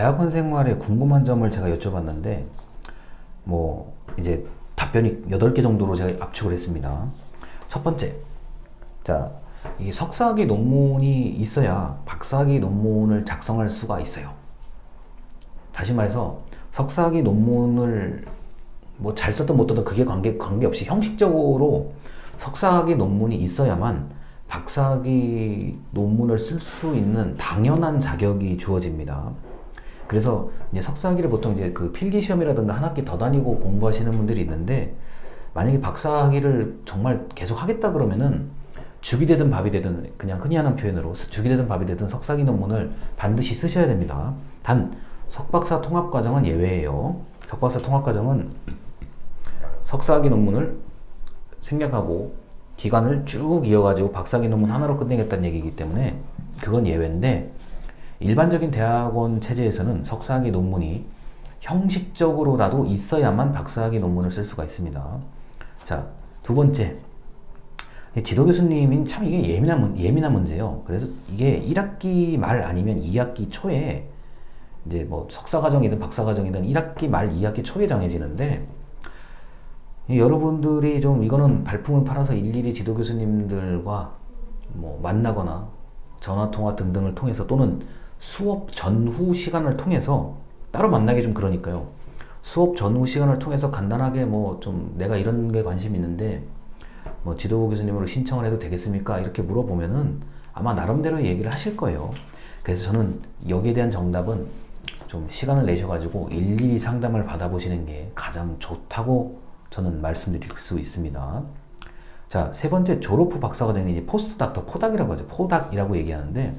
대학원 생활에 궁금한 점을 제가 여쭤봤는데 뭐 이제 답변이 8개 정도로 제가 압축을 했습니다. 첫 번째, 자, 이 석사학위 논문이 있어야 박사학위 논문을 작성할 수가 있어요. 다시 말해서 석사학위 논문을 뭐 잘 썼든 못 썼든 그게 관계없이 형식적으로 석사학위 논문이 있어야만 박사학위 논문을 쓸 수 있는 당연한 자격이 주어집니다. 그래서 이제 석사학위를 보통 이제 그 필기 시험이라든가 한 학기 더 다니고 공부하시는 분들이 있는데, 만약에 박사학위를 정말 계속 하겠다 그러면은 죽이 되든 밥이 되든, 그냥 흔히 하는 표현으로 죽이 되든 밥이 되든 석사학위 논문을 반드시 쓰셔야 됩니다. 단 석박사 통합과정은 예외예요. 석박사 통합과정은 석사학위 논문을 생략하고 기간을 쭉 이어가지고 박사학위 논문 하나로 끝내겠다는 얘기이기 때문에 그건 예외인데, 일반적인 대학원 체제에서는 석사학위 논문이 형식적으로라도 있어야만 박사학위 논문을 쓸 수가 있습니다. 자, 두 번째, 지도 교수님이 참 이게 예민한 문제예요. 그래서 이게 1학기 말 아니면 2학기 초에 이제 뭐 석사과정이든 박사과정이든 1학기 말 2학기 초에 정해지는데, 여러분들이 좀 이거는 발품을 팔아서 일일이 지도 교수님들과 뭐 만나거나 전화통화 등등을 통해서, 또는 수업 전후 시간을 통해서 따로 만나기 좀 그러니까요. 수업 전후 시간을 통해서 간단하게 뭐 좀 내가 이런 게 관심이 있는데 뭐 지도 교수님으로 신청을 해도 되겠습니까? 이렇게 물어보면은 아마 나름대로 얘기를 하실 거예요. 그래서 저는 여기에 대한 정답은 좀 시간을 내셔가지고 일일이 상담을 받아보시는 게 가장 좋다고 저는 말씀드릴 수 있습니다. 자, 세 번째, 졸업 후 박사과정이 이제 포스트닥터, 포닥이라고 하죠. 포닥이라고 얘기하는데,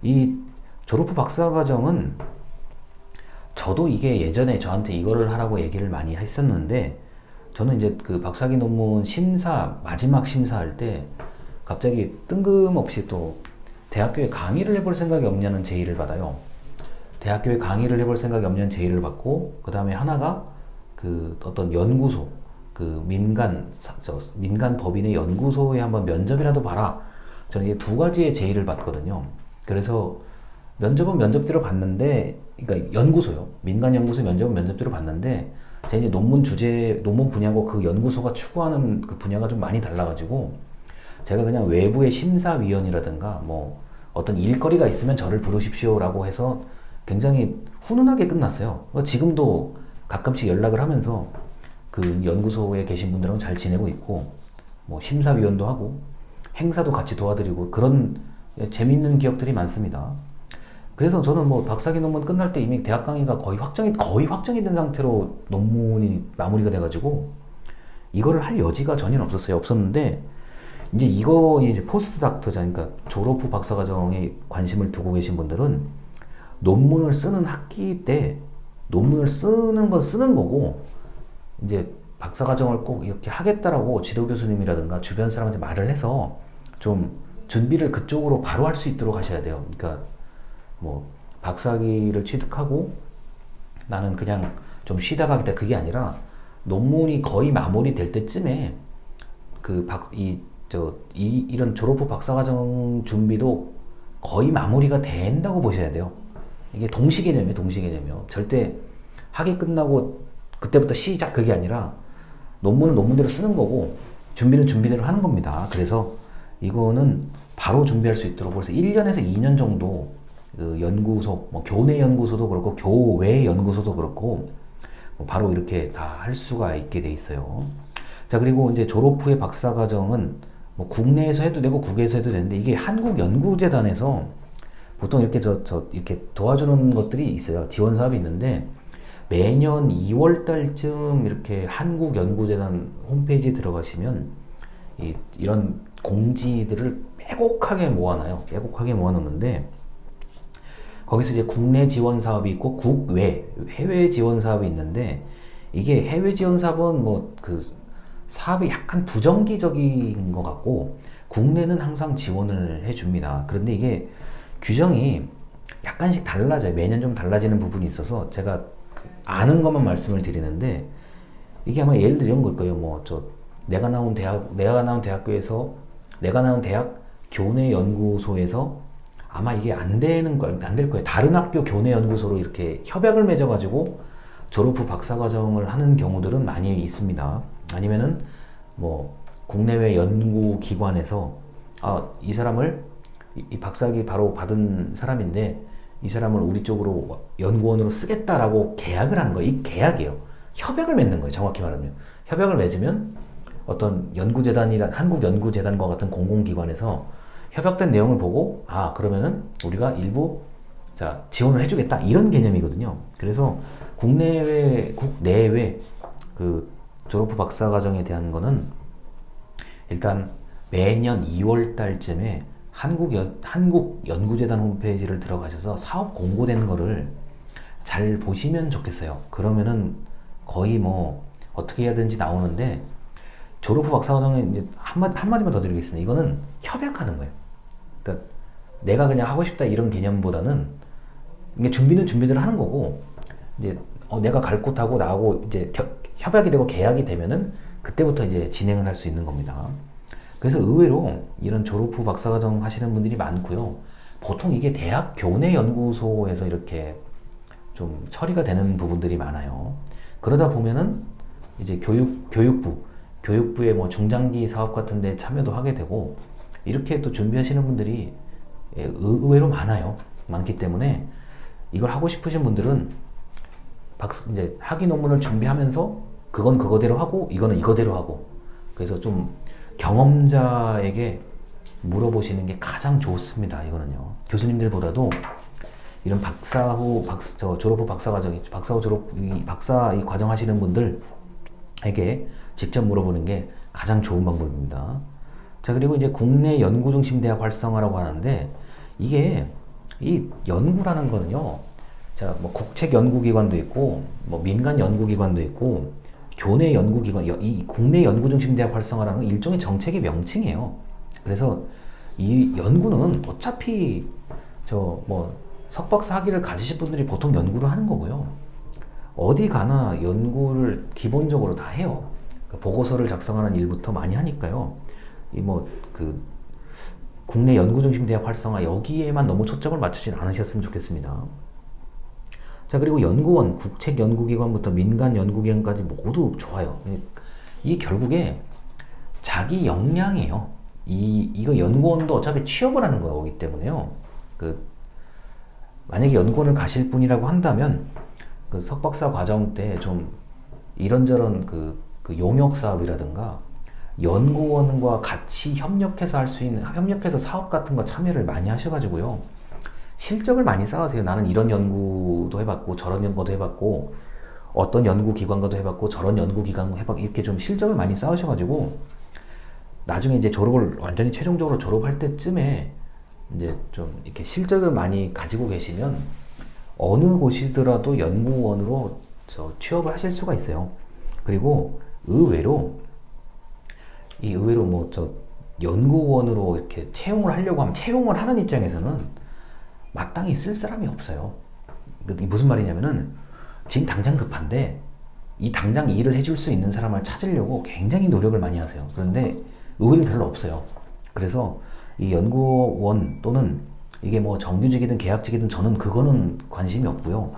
이 졸업 후 박사과정은 저도 이게 예전에 저한테 이거를 하라고 얘기를 많이 했었는데, 저는 이제 그 박사학위 논문 심사, 마지막 심사할 때 갑자기 뜬금없이 또 대학교에 강의를 해볼 생각이 없냐는 제의를 받아요. 대학교에 강의를 해볼 생각이 없냐는 제의를 받고, 그 다음에 하나가 그 어떤 연구소, 그 민간 법인의 연구소에 한번 면접이라도 봐라. 저는 이 두 가지의 제의를 받거든요. 그래서 면접은 면접대로 봤는데, 그러니까 연구소요. 민간 연구소 면접은 면접대로 봤는데, 제 이제 논문 주제, 논문 분야고 그 연구소가 추구하는 그 분야가 좀 많이 달라가지고, 제가 그냥 외부의 심사위원이라든가 뭐 어떤 일거리가 있으면 저를 부르십시오라고 해서 굉장히 훈훈하게 끝났어요. 지금도 가끔씩 연락을 하면서 그 연구소에 계신 분들하고 잘 지내고 있고, 뭐 심사위원도 하고 행사도 같이 도와드리고, 그런 재밌는 기억들이 많습니다. 그래서 저는 뭐 박사학위 논문 끝날 때 이미 대학 강의가 거의 확정이 된 상태로 논문이 마무리가 돼가지고 이거를 할 여지가 전혀 없었는데, 이제 이거 이제 포스트 닥터자, 그러니까 졸업 후 박사과정에 관심을 두고 계신 분들은 논문을 쓰는 학기 때 논문을 쓰는 건 쓰는 거고, 이제 박사과정을 꼭 이렇게 하겠다라고 지도 교수님이라든가 주변 사람한테 말을 해서 좀 준비를 그쪽으로 바로 할 수 있도록 하셔야 돼요. 그러니까 뭐 박사학위를 취득하고 나는 그냥 좀 쉬다 가겠다, 그게 아니라 논문이 거의 마무리될 때쯤에 이런 졸업 후 박사과정 준비도 거의 마무리가 된다고 보셔야 돼요. 이게 동시개념이에요. 절대 학위 끝나고 그때부터 시작, 그게 아니라 논문은 논문대로 쓰는 거고 준비는 준비대로 하는 겁니다. 그래서 이거는 바로 준비할 수 있도록 벌써 1년에서 2년 정도 그 연구소, 뭐 교내 연구소도 그렇고 교외 연구소도 그렇고 뭐 바로 이렇게 다 할 수가 있게 돼 있어요. 자, 그리고 이제 졸업 후의 박사과정은 뭐 국내에서 해도 되고 국외에서 해도 되는데, 이게 한국연구재단에서 보통 이렇게 이렇게 도와주는 것들이 있어요. 지원 사업이 있는데, 매년 2월 달쯤 이렇게 한국연구재단 홈페이지에 들어가시면 이런 공지들을 빼곡하게 모아놔요. 빼곡하게 모아놓는데, 거기서 이제 국내 지원 사업이 있고 국외, 해외 지원 사업이 있는데, 이게 해외 지원 사업은 뭐 그 사업이 약간 부정기적인 것 같고 국내는 항상 지원을 해줍니다. 그런데 이게 규정이 약간씩 달라져요. 매년 좀 달라지는 부분이 있어서 제가 아는 것만 말씀을 드리는데, 이게 아마 예를 들어 이런 걸 거예요. 뭐 내가 나온 대학 교내 연구소에서 아마 이게 안 될 거예요. 다른 학교 교내 연구소로 이렇게 협약을 맺어가지고 졸업 후 박사과정을 하는 경우들은 많이 있습니다. 아니면은 뭐 국내외 연구기관에서 이 사람을 이 박사학위 바로 받은 사람인데 이 사람을 우리 쪽으로 연구원으로 쓰겠다라고 계약을 하는 거예요. 이 계약이에요. 협약을 맺는 거예요. 정확히 말하면 협약을 맺으면 어떤 연구재단이란 한국연구재단과 같은 공공기관에서 협약된 내용을 보고 그러면은 우리가 일부 지원을 해주겠다 이런 개념이거든요. 그래서 국내외 그 졸업 후 박사과정에 대한 거는 일단 매년 2월 달쯤에 한국연구재단 홈페이지를 들어가셔서 사업 공고된 거를 잘 보시면 좋겠어요. 그러면은 거의 뭐 어떻게 해야 되는지 나오는데 졸업 후 박사과정에 이제 한마디만 더 드리겠습니다. 이거는 협약하는 거예요. 그러니까 내가 그냥 하고 싶다 이런 개념보다는 이게 준비는 준비대로 하는 거고 이제 내가 갈 곳하고 나하고 이제 협약이 되고 계약이 되면은 그때부터 이제 진행을 할 수 있는 겁니다. 그래서 의외로 이런 졸업 후 박사과정 하시는 분들이 많고요. 보통 이게 대학 교내 연구소에서 이렇게 좀 처리가 되는 부분들이 많아요. 그러다 보면은 이제 교육부의 뭐 중장기 사업 같은 데 참여도 하게 되고 이렇게 또 준비하시는 분들이 의외로 많기 때문에 이걸 하고 싶으신 분들은 이제 학위 논문을 준비하면서 그건 그거대로 하고 이거는 이거대로 하고 그래서 좀 경험자에게 물어보시는 게 가장 좋습니다. 이거는요. 교수님들보다도 이런 졸업 후 박사 이 과정 하시는 분들에게 직접 물어보는 게 가장 좋은 방법입니다. 자, 그리고 이제 국내 연구 중심 대학 활성화라고 하는데 이게 이 연구라는 거는요. 뭐 국책 연구기관도 있고 뭐 민간 연구기관도 있고 교내 연구기관, 이 국내 연구 중심 대학 활성화라는 건 일종의 정책의 명칭이에요. 그래서 이 연구는 어차피 뭐 석박사 학위를 가지신 분들이 보통 연구를 하는 거고요. 어디 가나 연구를 기본적으로 다 해요. 보고서를 작성하는 일부터 많이 하니까요. 국내 연구 중심 대학 활성화 여기에만 너무 초점을 맞추진 않으셨으면 좋겠습니다. 자, 그리고 연구원, 국책 연구기관부터 민간 연구기관까지 모두 좋아요. 이게 결국에 자기 역량이에요. 이거 연구원도 어차피 취업을 하는 거기 때문에요. 만약에 연구원을 가실 분이라고 한다면 석박사 과정 때 좀 이런저런 용역 사업이라든가 연구원과 같이 협력해서 사업 같은 거 참여를 많이 하셔가지고요. 실적을 많이 쌓으세요. 나는 이런 연구도 해봤고 저런 연구도 해봤고 어떤 연구기관과도 해봤고 저런 연구기관도 해봤고 이렇게 좀 실적을 많이 쌓으셔가지고 나중에 이제 완전히 최종적으로 졸업할 때쯤에 이제 좀 이렇게 실적을 많이 가지고 계시면 어느 곳이더라도 연구원으로 취업을 하실 수가 있어요. 그리고 의외로 연구원으로 이렇게 채용을 하려고 하면 채용을 하는 입장에서는 마땅히 쓸 사람이 없어요. 무슨 말이냐면은 지금 당장 급한데 이 당장 일을 해줄 수 있는 사람을 찾으려고 굉장히 노력을 많이 하세요. 그런데 의외로 별로 없어요. 그래서 이 연구원 또는 이게 뭐 정규직이든 계약직이든 저는 그거는 관심이 없고요.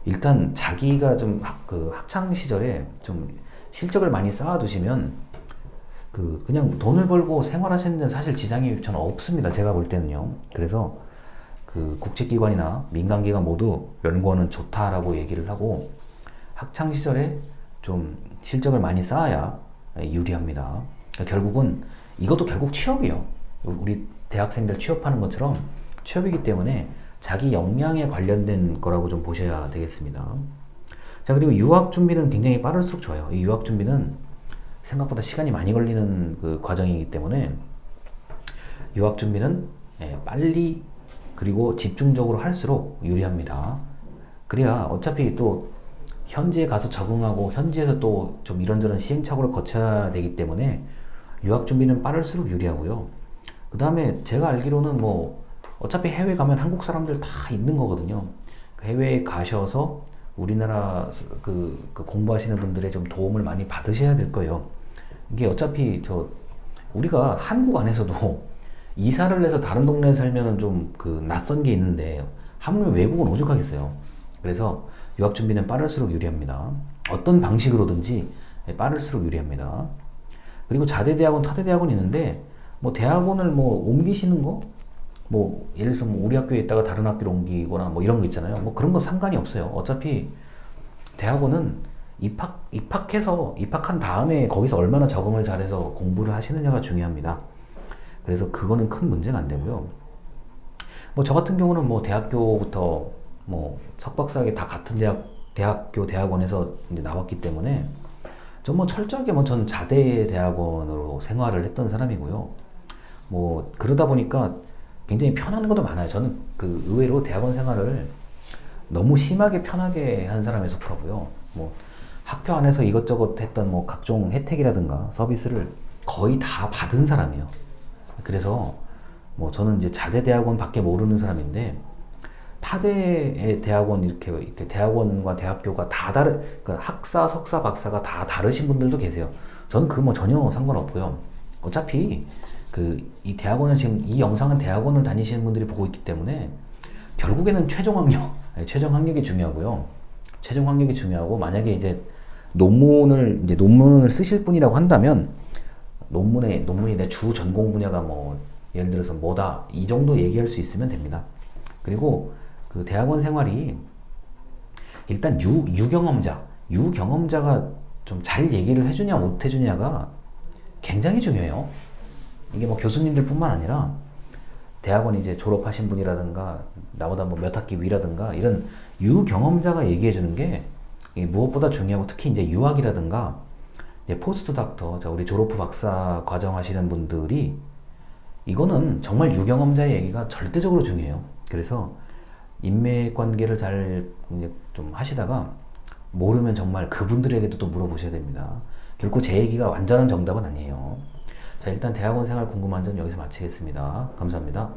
일단 자기가 좀 학창 시절에 좀 실적을 많이 쌓아두시면 그냥 돈을 벌고 생활하시는 데는 사실 지장이 저는 없습니다. 제가 볼 때는요. 그래서 국책기관이나 민간기관 모두 연구원은 좋다라고 얘기를 하고 학창 시절에 좀 실적을 많이 쌓아야 유리합니다. 결국은 이것도 결국 취업이에요. 우리 대학생들 취업하는 것처럼 취업이기 때문에 자기 역량에 관련된 거라고 좀 보셔야 되겠습니다. 자, 그리고 유학 준비는 굉장히 빠를수록 좋아요. 이 유학 준비는 생각보다 시간이 많이 걸리는 과정이기 때문에 유학 준비는 빨리 그리고 집중적으로 할수록 유리합니다. 그래야 어차피 또 현지에 가서 적응하고 현지에서 또 좀 이런저런 시행착오를 거쳐야 되기 때문에 유학 준비는 빠를수록 유리하고요. 그 다음에 제가 알기로는 뭐 어차피 해외 가면 한국 사람들 다 있는 거거든요. 해외에 가셔서 우리나라 공부하시는 분들의 좀 도움을 많이 받으셔야 될 거예요. 이게 어차피 우리가 한국 안에서도 이사를 해서 다른 동네에 살면은 좀 그 낯선 게 있는데 하물며 외국은 오죽하겠어요. 그래서 유학 준비는 빠를수록 유리합니다. 어떤 방식으로든지 빠를수록 유리합니다. 그리고 자대 대학원, 타대 대학원 있는데 뭐 대학원을 뭐 옮기시는 거, 뭐 예를 들어서 뭐 우리 학교에 있다가 다른 학교로 옮기거나 뭐 이런 거 있잖아요. 뭐 그런 거 상관이 없어요. 어차피 대학원은 입학해서 입학한 다음에 거기서 얼마나 적응을 잘해서 공부를 하시느냐가 중요합니다. 그래서 그거는 큰 문제가 안 되고요. 뭐 저 같은 경우는 뭐 대학교부터 뭐 석박사학위 다 같은 대학교 대학원에서 이제 나왔기 때문에 전 뭐 철저하게 뭐 전 자대 대학원으로 생활을 했던 사람이고요. 뭐 그러다 보니까 굉장히 편한 것도 많아요. 저는 그 의외로 대학원 생활을 너무 심하게 편하게 한 사람에 속하고요. 뭐 학교 안에서 이것저것 했던 뭐 각종 혜택이라든가 서비스를 거의 다 받은 사람이에요. 그래서 뭐 저는 이제 자대 대학원 밖에 모르는 사람인데 타대의 대학원 이렇게 대학원과 대학교가 다 그러니까 학사, 석사, 박사가 다 다르신 분들도 계세요. 저는 그 뭐 전혀 상관없고요. 어차피 그 이 대학원은 지금 이 영상은 대학원을 다니시는 분들이 보고 있기 때문에 결국에는 최종 학력, 최종 학력이 중요하고요. 최종 학력이 중요하고 만약에 이제 논문을 쓰실 분이라고 한다면 논문이 내 주 전공 분야가 뭐 예를 들어서 뭐다 이 정도 얘기할 수 있으면 됩니다. 그리고 그 대학원 생활이 일단 유경험자가 좀 잘 얘기를 해주냐 못 해주냐가 굉장히 중요해요. 이게 뭐 교수님들 뿐만 아니라 대학원 이제 졸업하신 분이라든가 나보다 뭐 몇 학기 위라든가 이런 유경험자가 얘기해 주는 게 무엇보다 중요하고 특히 이제 유학이라든가 이제 포스트 닥터, 우리 졸업 후 박사 과정 하시는 분들이 이거는 정말 유경험자의 얘기가 절대적으로 중요해요. 그래서 인맥 관계를 잘 이제 좀 하시다가 모르면 정말 그분들에게도 또 물어보셔야 됩니다. 결코 제 얘기가 완전한 정답은 아니에요. 자, 일단 대학원 생활 궁금한 점 여기서 마치겠습니다. 감사합니다.